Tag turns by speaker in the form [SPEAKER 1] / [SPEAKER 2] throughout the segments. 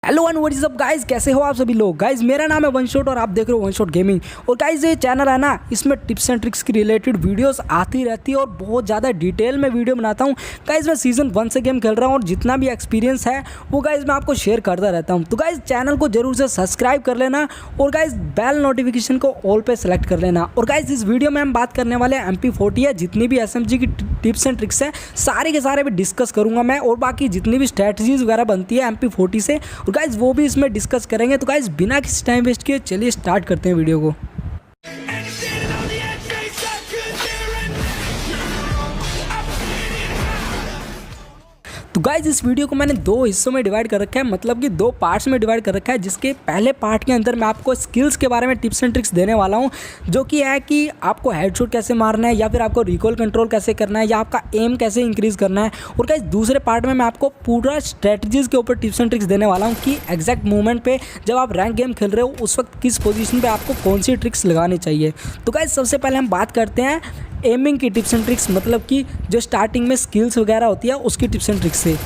[SPEAKER 1] Hello and what is up guys, कैसे हो आप सभी लोग। गाइस मेरा नाम है वन शॉट और आप देख रहे हो वन शॉट गेमिंग। और गाइस ये चैनल है ना, इसमें टिप्स एंड ट्रिक्स की रिलेटेड वीडियोस आती रहती है और बहुत ज़्यादा डिटेल में वीडियो बनाता हूँ। गाइस मैं सीजन 1 से गेम खेल रहा हूँ और जितना भी एक्सपीरियंस है वो गाइस मैं आपको शेयर करता रहता हूँ। तो गाइस चैनल को जरूर से सब्सक्राइब कर लेना और गाइस बेल नोटिफिकेशन को ऑल पे सेलेक्ट कर लेना। और गाइस इस वीडियो में हम बात करने वाले हैं MP40 है, जितनी भी SMG की टिप्स एंड ट्रिक्स है सारे के सारे भी डिस्कस करूँगा मैं, और बाकी जितनी भी स्ट्रैटेजीज वगैरह बनती है MP40 से और गाइस वो भी इसमें डिस्कस करेंगे। तो गाइस बिना किसी टाइम वेस्ट किए चलिए स्टार्ट करते हैं वीडियो को। तो गाइज इस वीडियो को मैंने दो हिस्सों में डिवाइड कर रखा है, मतलब कि दो पार्ट्स में डिवाइड कर रखा है। जिसके पहले पार्ट के अंदर मैं आपको स्किल्स के बारे में टिप्स एंड ट्रिक्स देने वाला हूं, जो कि है कि आपको हेडशॉट कैसे मारना है, या फिर आपको रिकॉल कंट्रोल कैसे करना है, या आपका एम कैसे इंक्रीज करना है। और गाइज दूसरे पार्ट में मैं आपको पूरा स्ट्रेटजीज के ऊपर टिप्स एंड ट्रिक्स देने वाला हूँ कि एग्जैक्ट मूवमेंट पे जब आप रैंक गेम खेल रहे हो उस वक्त किस पोजीशन पे आपको कौन सी ट्रिक्स लगानी चाहिए। तो गाइज सबसे पहले हम बात करते हैं एमिंग की टिप्स एंड ट्रिक्स, मतलब कि जो स्टार्टिंग में स्किल्स वगैरह होती है उसकी टिप्स एंड ट्रिक्स से।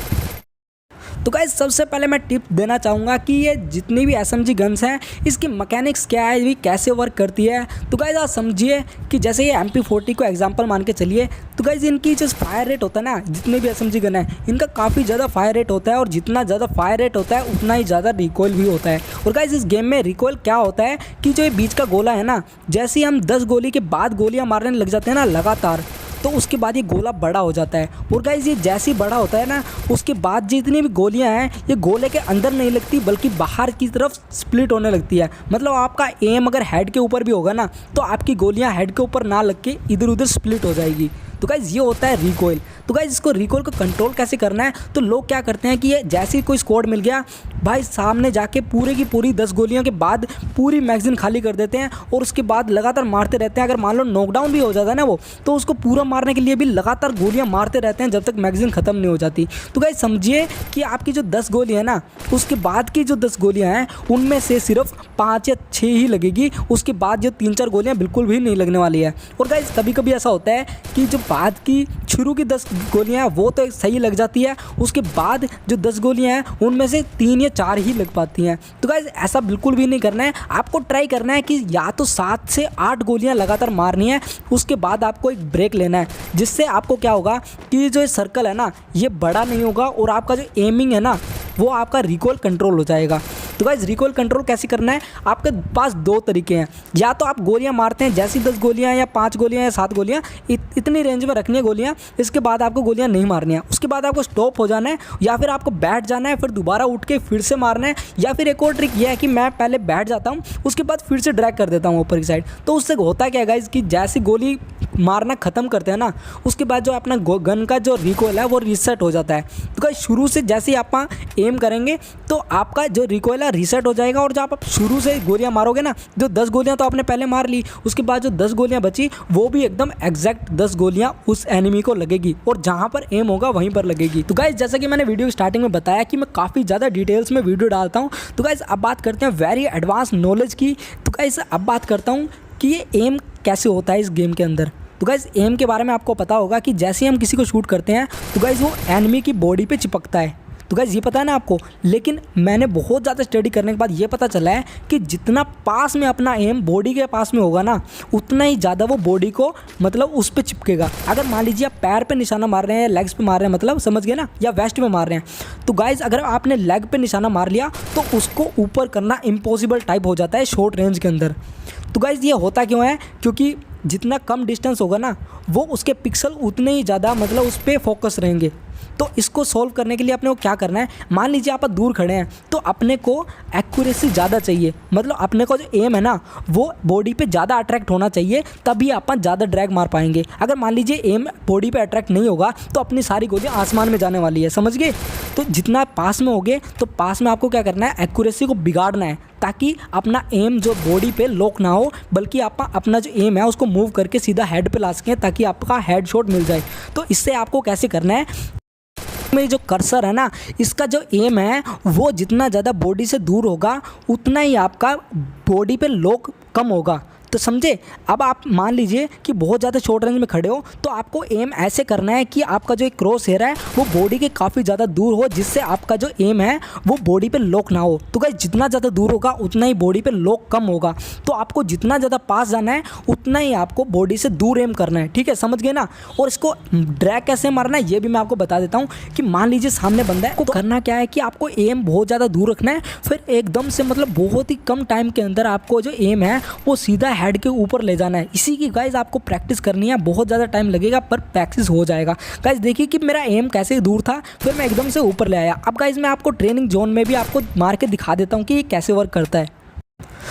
[SPEAKER 1] तो गाइस सबसे पहले मैं टिप देना चाहूँगा कि ये जितनी भी SMG गन्स हैं इसकी मैकेनिक्स क्या है, ये कैसे वर्क करती है। तो गाइस आप समझिए कि जैसे ये MP40 को एग्जांपल मान के चलिए, तो गाइस इनकी जो फायर रेट होता है ना, जितने भी SMG गन है इनका काफ़ी ज़्यादा फायर रेट होता है, और जितना ज़्यादा फायर रेट होता है उतना ही ज़्यादा रिकॉइल भी होता है। और गाइस इस गेम में रिकॉइल क्या होता है कि जो ये बीच का गोला है ना, जैसे ही हम 10 गोली के बाद गोलियाँ मारने लग जाते हैं ना लगातार, तो उसके बाद ये गोला बड़ा हो जाता है। और गाइस ये जैसे ही बड़ा होता है ना, उसके बाद जितनी भी गोलियां हैं ये गोले के अंदर नहीं लगती बल्कि बाहर की तरफ स्प्लिट होने लगती है। मतलब आपका एम अगर हेड के ऊपर भी होगा ना, तो आपकी गोलियां हेड के ऊपर ना लग के इधर उधर स्प्लिट हो जाएगी। तो गाइस ये होता है रिकॉइल। तो गाइस इसको रिकॉइल को कंट्रोल कैसे करना है, तो लोग क्या करते हैं कि ये जैसे ही कोई स्क्वाड मिल गया भाई, सामने जाके पूरे की पूरी 10 गोलियों के बाद पूरी मैगजीन खाली कर देते हैं और उसके बाद लगातार मारते रहते हैं। अगर मान लो नॉकडाउन भी हो जाता है ना वो, तो उसको पूरा मारने के लिए भी लगातार गोलियां मारते रहते हैं जब तक मैगजीन ख़त्म नहीं हो जाती। तो गाइस समझिए कि आपकी जो 10 गोली है ना, उसके बाद की जो 10 गोलियाँ हैं उनमें से सिर्फ 5 या 6 ही लगेगी। उसके बाद जो 3-4 गोलियाँ बिल्कुल भी नहीं लगने वाली है। और गाइस कभी कभी ऐसा होता है कि जो बाद की शुरू की 10 गोलियां हैं वो तो सही लग जाती है, उसके बाद जो 10 गोलियां हैं उनमें से 3 या 4 ही लग पाती हैं। तो गाइस ऐसा बिल्कुल भी नहीं करना है। आपको ट्राई करना है कि या तो 7 से 8 गोलियां लगातार मारनी है, उसके बाद आपको एक ब्रेक लेना है, जिससे आपको क्या होगा कि जो सर्कल है ना ये बड़ा नहीं होगा और आपका जो एमिंग है ना वो आपका रिकॉल कंट्रोल हो जाएगा। तो गाइस रिकॉल कंट्रोल कैसे करना है, आपके पास 2 तरीके हैं। या तो आप गोलियां मारते हैं जैसी 10 गोलियां या 5 गोलियां या 7 गोलियां, इतनी रेंज में रखनी है गोलियां, इसके बाद आपको गोलियां नहीं मारनी है। उसके बाद आपको स्टॉप हो जाना है, या फिर आपको बैठ जाना है, फिर दोबारा उठ के फिर से मारना है। या फिर एक और ट्रिक ये है कि मैं पहले बैठ जाता हूँ, उसके बाद फिर से ड्रैग कर देता हूँ ऊपर की साइड। तो उससे होता क्या है गाइस कि जैसी गोली मारना ख़त्म करते हैं ना, उसके बाद जो अपना गन का जो रिकॉइल है वो रीसेट हो जाता है। तो गाइस शुरू से जैसे ही आप एम करेंगे तो आपका जो रिकॉइल है रीसेट हो जाएगा, और जब आप शुरू से गोलियां मारोगे ना, जो 10 गोलियां तो आपने पहले मार ली, उसके बाद जो 10 गोलियां बची वो भी एकदम एग्जैक्ट 10 गोलियां उस एनिमी को लगेगी, और जहां पर एम होगा वहीं पर लगेगी। तो गाइस जैसा कि मैंने वीडियो स्टार्टिंग में बताया कि मैं काफ़ी ज़्यादा डिटेल्स में वीडियो डालता हूँ। तो गाइस अब बात करते हैं वेरी एडवांस नॉलेज की। तो गाइस अब बात करता हूँ कि ये एम कैसे होता है इस गेम के अंदर। तो गाइस एम के बारे में आपको पता होगा कि जैसे ही हम किसी को शूट करते हैं तो गाइस वो एनिमी की बॉडी पे चिपकता है। तो गाइस ये पता है ना आपको, लेकिन मैंने बहुत ज़्यादा स्टडी करने के बाद ये पता चला है कि जितना पास में अपना एम बॉडी के पास में होगा ना, उतना ही ज़्यादा वो बॉडी को मतलब उस पर चिपकेगा। अगर मान लीजिए आप पैर पे निशाना मार रहे हैं, लेग्स पे मार रहे हैं, मतलब समझ गए ना, या वेस्ट पे मार रहे हैं, तो गाइस अगर आपने लेग पे निशाना मार लिया तो उसको ऊपर करना इम्पॉसिबल टाइप हो जाता है शॉर्ट रेंज के अंदर। तो गाइस ये होता क्यों है, क्योंकि जितना कम डिस्टेंस होगा ना वो उसके पिक्सल उतने ही ज़्यादा मतलब उस पर फोकस रहेंगे। तो इसको सॉल्व करने के लिए अपने को क्या करना है, मान लीजिए आप दूर खड़े हैं तो अपने को एक्यूरेसी ज़्यादा चाहिए, मतलब अपने को जो एम है ना वो बॉडी पे ज़्यादा अट्रैक्ट होना चाहिए, तभी आप ज़्यादा ड्रैग मार पाएंगे। अगर मान लीजिए एम बॉडी पे अट्रैक्ट नहीं होगा तो अपनी सारी गोलियां आसमान में जाने वाली है, समझ गए। तो जितना पास में होगे तो पास में आपको क्या करना है, एक्यूरेसी को बिगाड़ना है, ताकि अपना एम जो बॉडी पे लॉक ना हो, बल्कि आप अपना जो एम है उसको मूव करके सीधा हेड पे ला सकें, ताकि आपका हेड शॉट मिल जाए। तो इससे आपको कैसे करना है, में जो कर्सर है ना, इसका जो एम है वो जितना ज़्यादा बॉडी से दूर होगा उतना ही आपका बॉडी पे लॉक कम होगा। तो समझे। अब आप मान लीजिए कि बहुत ज़्यादा शॉर्ट रेंज में खड़े हो तो आपको एम ऐसे करना है कि आपका जो एक क्रॉस हेयर है वो बॉडी के काफ़ी ज़्यादा दूर हो, जिससे आपका जो एम है वो बॉडी पे लॉक ना हो। तो गाइस जितना ज़्यादा दूर होगा उतना ही बॉडी पे लॉक कम होगा। तो आपको जितना ज़्यादा पास जाना है उतना ही आपको बॉडी से दूर एम करना है, ठीक है, समझ गए ना। और इसको ड्रैग कैसे मारना है ये भी मैं आपको बता देता हूँ कि मान लीजिए सामने बंदा है, तो करना क्या है कि आपको एम बहुत ज़्यादा दूर रखना है, फिर एकदम से मतलब बहुत ही कम टाइम के अंदर आपको जो एम है वो सीधा हेड के ऊपर ले जाना है। इसी की गाइस आपको प्रैक्टिस करनी है, बहुत ज़्यादा टाइम लगेगा पर प्रैक्टिस हो जाएगा। गाइस देखिए कि मेरा एम कैसे दूर था, फिर मैं एकदम से ऊपर ले आया। अब गाइस मैं आपको ट्रेनिंग जोन में भी आपको मार के दिखा देता हूँ कि ये कैसे वर्क करता है।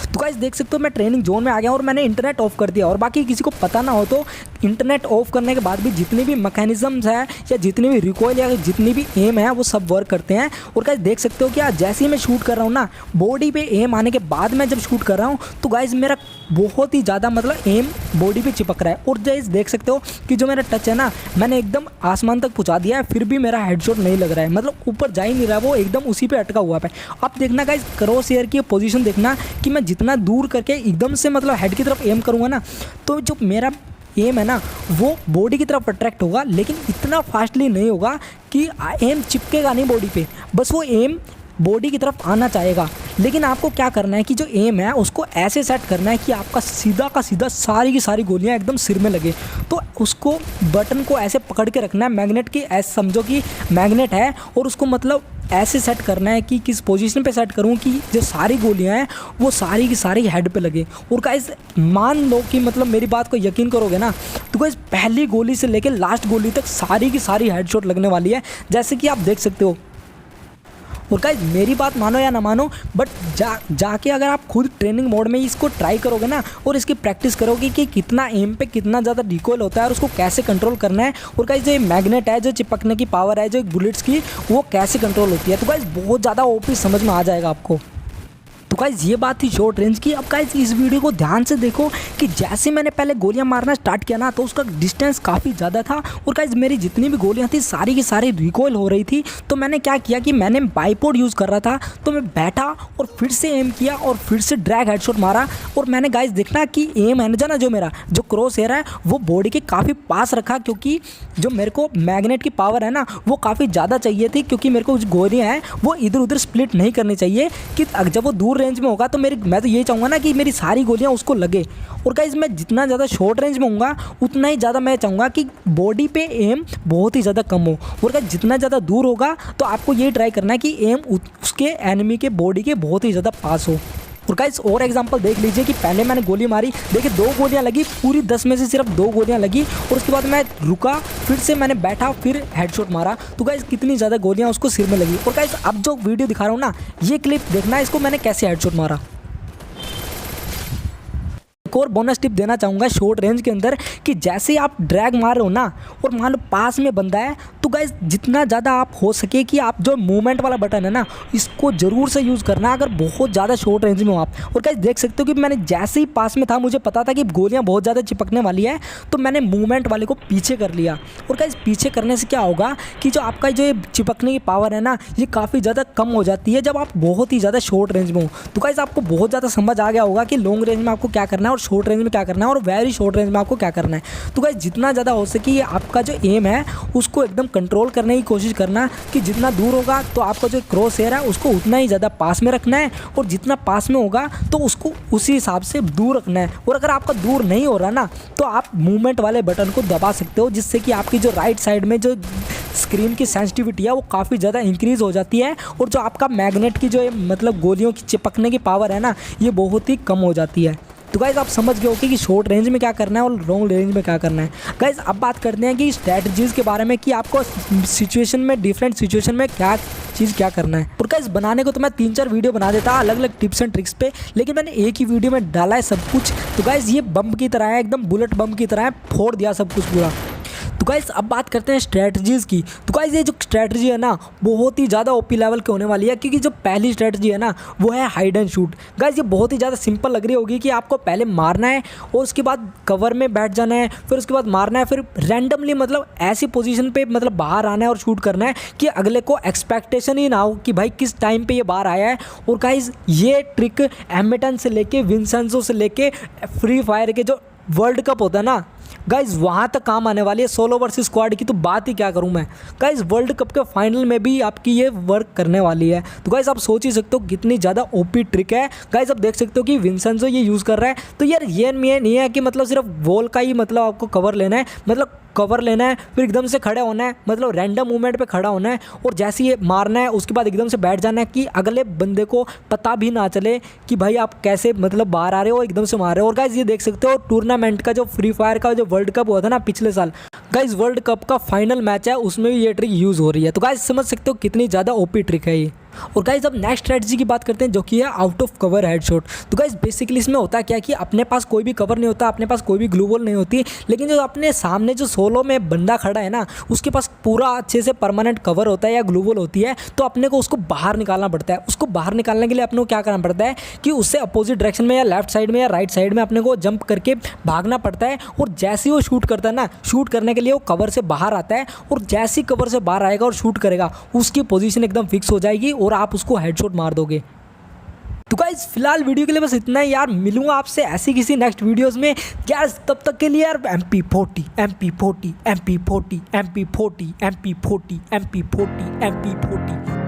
[SPEAKER 1] तो गाइस देख सकते हो मैं ट्रेनिंग जोन में आ गया और मैंने इंटरनेट ऑफ कर दिया। और बाकी किसी को पता ना हो तो इंटरनेट ऑफ करने के बाद भी जितनी भी मैकेनिज्म्स है या जितनी भी रिकॉइल या जितनी भी एम है वो सब वर्क करते हैं। और गाइस देख सकते हो कि जैसे ही मैं शूट कर रहा हूँ ना, बॉडी पे एम आने के बाद मैं जब शूट कर रहा हूँ तो गाइस मेरा बहुत ही ज़्यादा मतलब एम बॉडी पे चिपक रहा है। और गाइस देख सकते हो कि जो मेरा टच है ना मैंने एकदम आसमान तक पहुँचा दिया है, फिर भी मेरा हेडशॉट नहीं लग रहा है, मतलब ऊपर जा ही नहीं रहा, वो एकदम उसी पे अटका हुआ है। अब देखना गाइस क्रॉस हेयर की पोजीशन देखना कि मैं जितना दूर करके एकदम से मतलब हेड की तरफ एम करूँगा ना तो जो मेरा एम है ना वो बॉडी की तरफ अट्रैक्ट होगा, लेकिन इतना फास्टली नहीं होगा कि एम चिपकेगा नहीं बॉडी पे, बस वो एम बॉडी की तरफ आना चाहेगा। लेकिन आपको क्या करना है कि जो एम है उसको ऐसे सेट करना है कि आपका सीधा का सीधा सारी की सारी गोलियां एकदम सिर में लगे। तो उसको बटन को ऐसे पकड़ के रखना है, मैग्नेट की ऐसे समझो कि मैग्नेट है और उसको मतलब ऐसे सेट करना है कि किस पोजीशन पे सेट करूं कि जो सारी गोलियां हैं वो सारी की सारी हेड पे लगे। और गाइस मान लो कि मतलब मेरी बात को यकीन करोगे ना तो गाइस पहली गोली से लेकर लास्ट गोली तक सारी की सारी हेडशॉट लगने वाली है, जैसे कि आप देख सकते हो। और गाइस मेरी बात मानो या ना मानो बट जाके अगर आप खुद ट्रेनिंग मोड में इसको ट्राई करोगे ना और इसकी प्रैक्टिस करोगे कि कितना एम पे कितना ज़्यादा रिकॉइल होता है और उसको कैसे कंट्रोल करना है, और गाइस जो मैग्नेट है, जो चिपकने की पावर है, जो बुलेट्स की, वो कैसे कंट्रोल होती है, तो गाइस बहुत ज़्यादा ओपी समझ में आ जाएगा आपको। तो गाइस ये बात थी शॉर्ट रेंज की। अब गाइस इस वीडियो को ध्यान से देखो कि जैसे मैंने पहले गोलियां मारना स्टार्ट किया ना तो उसका डिस्टेंस काफ़ी ज़्यादा था और गाइस मेरी जितनी भी गोलियां थी सारी की सारी रिकॉइल हो रही थी। तो मैंने क्या किया कि मैंने बाइपोड यूज़ कर रहा था, तो मैं बैठा और फिर से एम किया और फिर से ड्रैग हेडशॉट मारा। और मैंने गाइस देखना कि एम है ना जो मेरा जो क्रॉस हेयर है वो बॉडी के काफ़ी पास रखा, क्योंकि जो मेरे को मैग्नेट की पावर है ना वो काफ़ी ज़्यादा चाहिए थी, क्योंकि मेरे को जो गोलियाँ हैं वो इधर उधर स्प्लिट नहीं करनी चाहिए कि जब वो दूर रेंज में होगा तो मैं तो ये चाहूँगा ना कि मेरी सारी गोलियां उसको लगे। और गाइस मैं जितना ज़्यादा शॉर्ट रेंज में होऊंगा उतना ही ज़्यादा मैं चाहूँगा कि बॉडी पे एम बहुत ही ज़्यादा कम हो। और गाइस जितना ज़्यादा दूर होगा तो आपको ये ट्राई करना है कि एम उसके एनिमी के बॉडी के बहुत ही ज़्यादा पास हो। और गाइस और एग्जांपल देख लीजिए कि पहले मैंने गोली मारी, देखिए 2 गोलियां लगी, पूरी 10 में से सिर्फ 2 गोलियां लगी और उसके बाद मैं रुका, फिर से मैंने बैठा, फिर हेडशॉट मारा। तो गाइस कितनी ज़्यादा गोलियां उसको सिर में लगी। और गाइस अब जो वीडियो दिखा रहा हूँ ना ये क्लिप देखना इसको मैंने कैसे हेडशॉट मारा। एक और बोनस टिप देना चाहूँगा शॉर्ट रेंज के अंदर कि जैसे आप ड्रैग मार रहे हो ना और मान लो पास में बंदा है तो गाइस जितना ज़्यादा आप हो सके कि आप जो मूवमेंट वाला बटन है ना इसको ज़रूर से यूज़ करना अगर बहुत ज़्यादा शॉर्ट रेंज में हो आप। और गाइस देख सकते हो कि मैंने जैसे ही पास में था मुझे पता था कि गोलियाँ बहुत ज़्यादा चिपकने वाली है तो मैंने मूवमेंट वाले को पीछे कर लिया। और गाइस पीछे करने से क्या होगा कि जो आपका जो ये चिपकने की पावर है ना ये काफ़ी ज़्यादा कम हो जाती है जब आप बहुत ही ज़्यादा शॉर्ट रेंज में हो। तो गाइस आपको बहुत ज़्यादा समझ आ गया होगा कि लॉन्ग रेंज में आपको क्या करना है और शॉर्ट रेंज में क्या करना है और वेरी शॉर्ट रेंज में आपको क्या करना है। तो गाइस जितना ज़्यादा हो सके आपका जो एम है उसको एकदम कंट्रोल करने की कोशिश करना कि जितना दूर होगा तो आपका जो क्रॉस हेयर है उसको उतना ही ज़्यादा पास में रखना है और जितना पास में होगा तो उसको उसी हिसाब से दूर रखना है। और अगर आपका दूर नहीं हो रहा ना तो आप मूवमेंट वाले बटन को दबा सकते हो जिससे कि आपकी जो राइट साइड में जो स्क्रीन की सेंसिटिविटी है वो काफ़ी ज़्यादा इंक्रीज़ हो जाती है और जो आपका मैग्नेट की जो मतलब गोलियों की चिपकने की पावर है ना ये बहुत ही कम हो जाती है। तो गाइज़ आप समझ गए होंगे कि शॉर्ट रेंज में क्या करना है और लॉन्ग रेंज में क्या करना है। गाइज़ अब बात करते हैं कि स्ट्रैटेजीज़ के बारे में कि आपको सिचुएशन में डिफरेंट सिचुएशन में क्या चीज़ क्या करना है। और गाइज़ बनाने को तो मैं 3-4 वीडियो बना देता अलग अलग टिप्स एंड ट्रिक्स पे, लेकिन मैंने एक ही वीडियो में डाला है सब कुछ। तो गाइज़ ये बम की तरह है, एकदम बुलेट बम की तरह है, फोड़ दिया सब कुछ पूरा। तो गाइस अब बात करते हैं स्ट्रेटजीज़ की। तो गाइस ये जो स्ट्रेटजी है ना बहुत ही ज़्यादा ओपी लेवल की होने वाली है, क्योंकि जो पहली स्ट्रेटजी है ना वो है हाइड एंड शूट। गाइस ये बहुत ही ज़्यादा सिंपल लग रही होगी कि आपको पहले मारना है और उसके बाद कवर में बैठ जाना है, फिर उसके बाद मारना है, फिर रैंडमली मतलब ऐसी पोजीशन पे मतलब बाहर आना है और शूट करना है कि अगले को एक्सपेक्टेशन ही ना हो कि भाई किस टाइम पे ये बाहर आया है। और गाइस ये ट्रिक एमिटन से लेके विंसेंजो से लेके फ्री फायर के जो वर्ल्ड कप होता है ना गाइज वहाँ तक काम आने वाली है। सोलो वर्सेस स्क्वाड की तो बात ही क्या करूँ मैं। गाइज वर्ल्ड कप के फाइनल में भी आपकी ये वर्क करने वाली है। तो गाइज आप सोच ही सकते हो कितनी ज़्यादा ओपी ट्रिक है। गाइज आप देख सकते हो कि विंसेंजो ये यूज़ कर रहा है। तो यार ये नहीं है कि मतलब सिर्फ वॉल का ही मतलब आपको कवर लेना है, मतलब कवर लेना है फिर एकदम से खड़े होना है, मतलब रैंडम मूवमेंट पे खड़ा होना है और जैसे ये मारना है उसके बाद एकदम से बैठ जाना है कि अगले बंदे को पता भी ना चले कि भाई आप कैसे मतलब बाहर आ रहे हो, एकदम से मार रहे हो। और गाइज ये देख सकते हो टूर्नामेंट का जो फ्री फायर का जो वर्ल्ड कप हुआ था ना पिछले साल, गाइज वर्ल्ड कप का फाइनल मैच है उसमें भी ये ट्रिक यूज़ हो रही है। तो गाइज समझ सकते हो कितनी ज़्यादा ओपी ट्रिक है ये। और गाइज अब नेक्स्ट स्ट्रेटजी की बात करते हैं जो कि है आउट ऑफ कवर हेडशॉट। तो गाइज बेसिकली इसमें होता क्या कि अपने पास कोई भी कवर नहीं होता, अपने पास कोई भी ग्लू वॉल नहीं होती, लेकिन जो अपने सामने जो सोलो में बंदा खड़ा है ना उसके पास पूरा अच्छे से परमानेंट कवर होता है या ग्लू वॉल होती है। तो अपने को उसको बाहर निकालना पड़ता है। उसको बाहर निकालने के लिए अपने को क्या करना पड़ता है कि उससे अपोजिट डायरेक्शन में या लेफ्ट साइड में या राइट साइड में अपने को जंप करके भागना पड़ता है। और जैसे ही वो शूट करता है ना, शूट करने के लिए वो कवर से बाहर आता है और जैसे ही कवर से बाहर आएगा और शूट करेगा उसकी पोजीशन एकदम फिक्स हो जाएगी और आप उसको हेडशॉट मार दोगे। तो गाइस फिलहाल वीडियो के लिए बस इतना ही यार। मिलूंगा आपसे ऐसी किसी नेक्स्ट वीडियोस में यार। तब तक के लिए यार MP40 MP40 MP40 MP40 MP40 MP40 MP40।